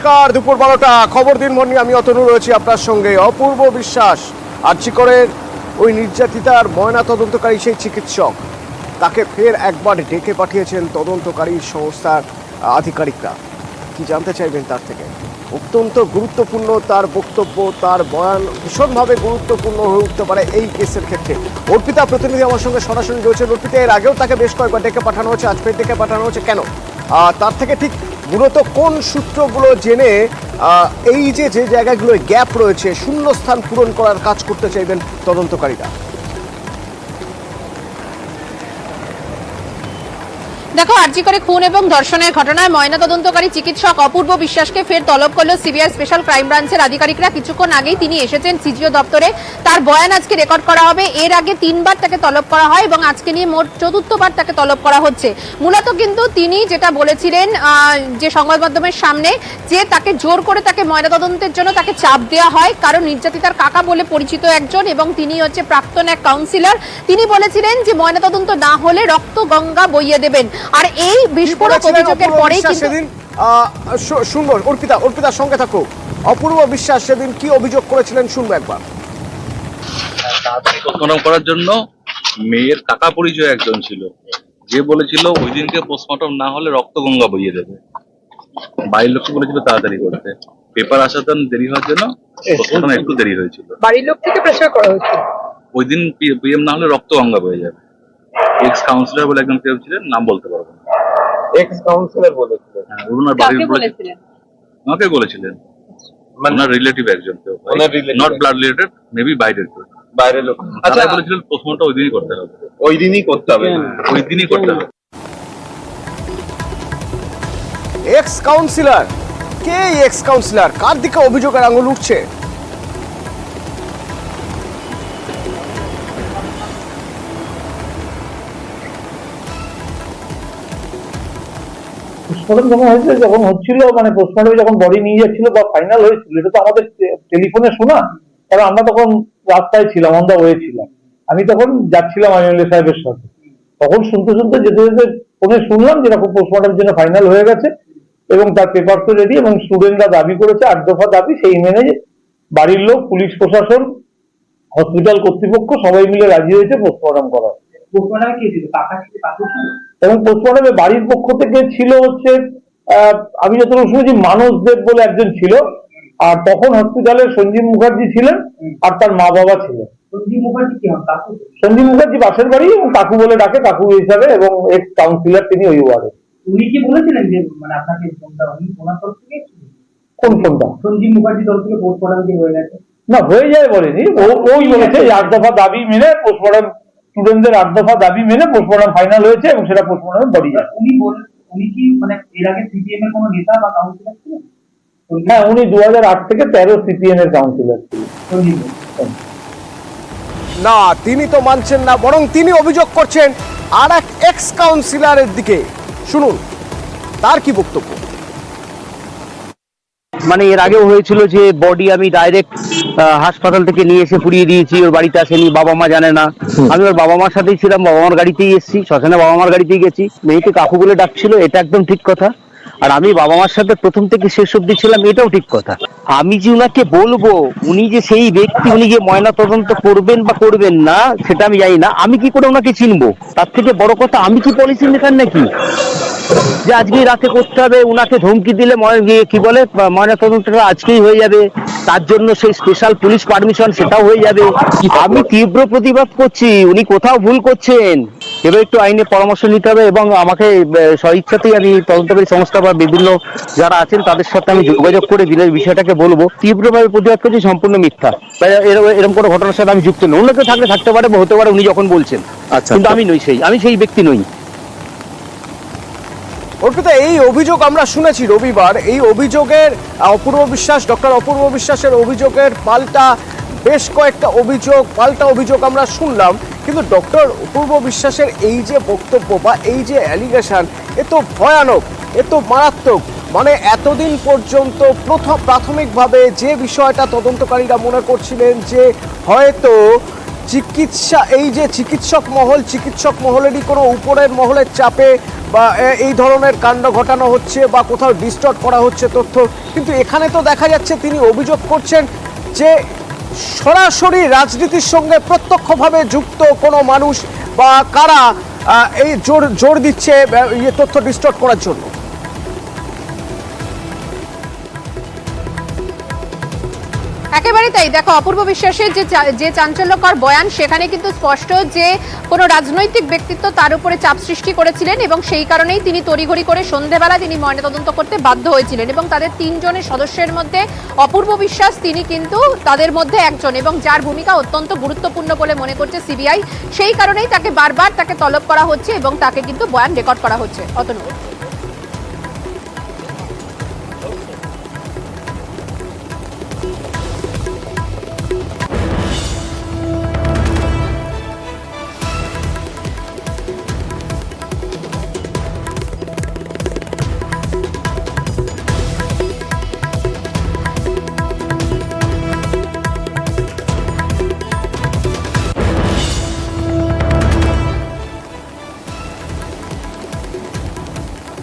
নমস্কার, দুপুর 12টা খবর দিনভর নিয়ে আমি অতনু রয়েছি আপনার সঙ্গে। অপূর্ব বিশ্বাস আর্চিকরের ওই নির্যাতিতার ময়না তদন্তকারী সেই চিকিৎসক, তাকে ফের একবার ডেকে পাঠিয়েছেন তদন্তকারী সংস্থার আধিকারিকরা। কি জানতে চাইবেন তার থেকে? অত্যন্ত গুরুত্বপূর্ণ তার বক্তব্য, তার বয়ান ভীষণভাবে গুরুত্বপূর্ণ হয়ে উঠতে পারে এই কেসের ক্ষেত্রে। অর্পিতা প্রতিনিধি আমার সঙ্গে সরাসরি রয়েছেন। অর্পিতা, এর আগেও তাকে বেশ কয়েকবার ডেকে পাঠানো হচ্ছে, আজ ফের ডেকে পাঠানো হচ্ছে কেন? তার থেকে ঠিক মূলত কোন সূত্রগুলো জেনে এই যে যে জায়গাগুলোয় গ্যাপ রয়েছে, শূন্যস্থান পূরণ করার কাজ করতে চাইবেন তদন্তকারীরা? দেখো, আরজিকরে খুন এবং ধর্ষণের ঘটনায় ময়নাতদন্তকারী চিকিৎসক অপূর্ব বিশ্বাসকে ফের তলব করলো সিবিআই স্পেশাল ক্রাইম ব্রাঞ্চের আধিকারিকরা। কিছুক্ষণ আগেই তিনি এসেছেন সিজিও দপ্তরে। তার বয়ান আজকে রেকর্ড করা হবে। এর আগে 3বার তাকে তলব করা হয় এবং আজকে নিয়ে মোট 4র্থবার তাকে তলব করা হচ্ছে। মূলত কিন্তু তিনি যেটা বলেছিলেন যে সংবাদ মাধ্যমের সামনে, যে তাকে জোর করে তাকে ময়নাতদন্তের জন্য তাকে চাপ দেওয়া হয়, কারণ নির্যাতিতার কাকা বলে পরিচিত একজন এবং তিনি হচ্ছে প্রাক্তন এক কাউন্সিলর। তিনি বলেছিলেন যে ময়নাতদন্ত না হলে রক্ত গঙ্গা বইয়ে দেবেন। আর এই বিস্ফোরক অভিযোগের পরেই কিন্তু শুনবো। অর্পিতার সঙ্গে থাকো। অপূর্ব বিশ্বাস সেদিন কি অভিযোগ করেছিলেন শুনবো একবার। পোস্টমর্টম করার জন্য মেয়ের কাকা পরিচয় একজন ছিল, যে বলেছিল ওই দিনকে পোস্টমর্টম না হলে রক্ত গঙ্গা বইয়ে দেবে। বাড়ির লোককে বলেছিল তাড়াতাড়ি করতে, পেপার আসাতে দেরি হওয়ার জন্য পোস্টমর্টম একটু দেরি হয়েছিল। বাড়ির লোক থেকে প্রেসার করা হয়েছিল ওই দিন পিএম না হলে রক্ত গঙ্গা বয়ে যাবে। এক্স কাউন্সিলর বলে একজন কেউ ছিলেন, নাম বলতে পারবো না। এক্স কাউন্সিলর বলেছিলেন? হ্যাঁ, ওনার বাড়ির বলেছিলেন, আমাকে বলেছিলেন। ওনার রিলেটিভ একজন কেউ, নট ব্লাড রিলেটেড, মেবি বাইরের কেউ, বাইরের লোক। আচ্ছা, বলেছিলেন পোস্টমর্টম ওই দিনই করতে হবে, ওই দিনই করতে হবে, ওই দিনই করতে হবে। এক্স কাউন্সিলর কে? এক্স কাউন্সিলর কার দিকে অভিযোগের আঙুল উঠছে? পোস্টমর্টম যখন হয়েছে, যখন হচ্ছিল, মানে পোস্টমর্টমে যখন বডি নিয়ে যাচ্ছিল বা ফাইনাল হয়েছিল, এটা তো আমাদের টেলিফোনে শোনা, কারণ আমরা তখন রাস্তায় ছিলাম, অন দা ওয়ে ছিলাম। আমি তখন যাচ্ছিলাম আইনউল্লাহ সাহেবের সাথে। তখন শুনতে শুনতে যেতে যেতে ফোনে শুনলাম যেরকম পোস্টমর্টমের জন্য ফাইনাল হয়ে গেছে এবং তার পেপার তো রেডি, এবং স্টুডেন্টরা দাবি করেছে 8 দফা দাবি, সেই মেনে বাড়ির লোক, পুলিশ প্রশাসন, হসপিটাল কর্তৃপক্ষ সবাই মিলে রাজি হয়েছে পোস্টমর্টম করা। এবং পোস্টমর্টমে বাড়ির পক্ষ থেকে ছিল হচ্ছে আমি যতটুকু শুনেছি মানস দেব বলে একজন ছিল, আর তখন হসপিটালে সঞ্জীব মুখার্জি ছিলেন আর তার মা বাবা ছিলেন। সঞ্জীব মুখার্জি পাশের বাড়ি এবং কাকু বলে ডাকে, কাকু হিসাবে, এবং এক্স কাউন্সিলর তিনি ওই ওয়ার্ডে। উনি কি বলেছিলেন যে মানে আপনাকে ফোনটা উনি ওনার তরফ থেকে কোন ফোনটা? সঞ্জীব মুখার্জি তরফ থেকে পোস্টমর্টম কি হয়ে গেছে? না, হয়ে যায় বলেনি, ওই বলেছে 8 দফা দাবি মেনে পোস্টমর্টম, স্টুডেন্টদের 8 দফা দাবি মেনে পোস্টমর্টম ফাইনাল হয়েছে এবং সেটা পোস্টমর্টম বডি যায়। উনি কি মানে এর আগে সিপিএম এর কোনো নেতা বা কাউন্সিলর ছিলেন? হ্যাঁ, উনি 2008 থেকে 13 সিপিএম এর কাউন্সিলর ছিলেন। না, তিনি তো মানছেন না, বরং তিনি অভিযোগ করছেন আর এক এক্স কাউন্সিলরের দিকে। শুনুন তার কি বক্তব্য। মানে এর আগেও হয়েছিল যে বডি আমি ডাইরেক্ট হাসপাতাল থেকে নিয়ে এসে পুড়িয়ে দিয়েছি, ওর বাড়িতে আসেনি, বাবা মা জানে না। আমি ওর বাবা মার সাথেই ছিলাম, বাবা মার গাড়িতেই এসেছি, শ্মশানে বাবা মার গাড়িতেই গেছি। মেয়েকে কাকু বলে ডাকছিল, এটা একদম ঠিক কথা। আর আমি বাবা মার সাথে প্রথম থেকে শেষ অব্দি ছিলাম, এটাও ঠিক কথা। আমি যে উনাকে বলবো উনি যে সেই ব্যক্তি, উনি যে ময়না তদন্ত করবেন বা করবেন না সেটা আমি জানি না। আমি কি করে ওনাকে চিনবো? তার থেকে বড় কথা, আমি কি পলিসি মেকার নাকি যে আজকেই রাতে করতে হবে? উনাকে ধমকি দিলে কি বলে ময়না তদন্তটা আজকেই হয়ে যাবে, তার জন্য সেই স্পেশাল পুলিশ পারমিশন সেটাও হয়ে যাবে। আমি তীব্র প্রতিবাদ করছি, উনি কোথাও ভুল করছেন। এবার একটু আইনে পরামর্শ নিতে হবে এবং আমাকে স্বইচ্ছাতেই আমি তদন্তকারী সংস্থা বা বিভিন্ন যারা আছেন তাদের সাথে আমি যোগাযোগ করে দিনের বিষয়টাকে বলবো। তীব্রভাবে প্রতিবাদ করছি, সম্পূর্ণ মিথ্যা, এরকম কোনো ঘটনার সাথে আমি যুক্ত নই। অন্য কেউ থাকলে থাকতে পারে বা হতে পারে, উনি যখন বলছেন, কিন্তু আমি নই, আমি সেই ব্যক্তি নই। অর্পিতা, এই অভিযোগ আমরা শুনেছি রবিবার। এই অভিযোগের অপূর্ব বিশ্বাস, ডক্টর অপূর্ব বিশ্বাসের অভিযোগের পাল্টা বেশ কয়েকটা পাল্টা অভিযোগ আমরা শুনলাম, কিন্তু ডক্টর অপূর্ব বিশ্বাসের এই যে বক্তব্য বা এই যে অ্যালিগেশন, এ তো ভয়ানক, এ তো মারাত্মক। মানে এতদিন পর্যন্ত প্রাথমিকভাবে যে বিষয়টা তদন্তকারীরা মনে করছিলেন যে হয়তো চিকিৎসা, এই যে চিকিৎসক মহলেরই কোনো উপরের মহলের চাপে বা এই ধরনের কাণ্ড ঘটানো হচ্ছে বা কোথাও ডিস্টর্ট করা হচ্ছে তথ্য, কিন্তু এখানে তো দেখা যাচ্ছে তিনি অভিযোগ করছেন যে সরাসরি রাজনীতির সঙ্গে প্রত্যক্ষভাবে যুক্ত কোনো মানুষ বা কারা এই জোর দিচ্ছে তথ্য ডিস্টর্ট করার জন্য। একেবারে তাই। দেখো, অপূর্ব বিশ্বাসের যে চাঞ্চল্যকর বয়ান, সেখানে কিন্তু স্পষ্ট যে কোনো রাজনৈতিক ব্যক্তিত্ব তার উপরে চাপ সৃষ্টি করেছিলেন এবং সেই কারণেই তিনি তড়িঘড়ি করে সন্ধেবেলা তিনি ময়নাতদন্ত করতে বাধ্য হয়েছিলেন এবং তাদের 3 জনের সদস্যের মধ্যে অপূর্ব বিশ্বাস তিনি কিন্তু তাদের মধ্যে একজন এবং যার ভূমিকা অত্যন্ত গুরুত্বপূর্ণ বলে মনে করছে সিবিআই। সেই কারণেই তাকে বারবার তলব করা হচ্ছে এবং তাকে কিন্তু বয়ান রেকর্ড করা হচ্ছে। অতনু।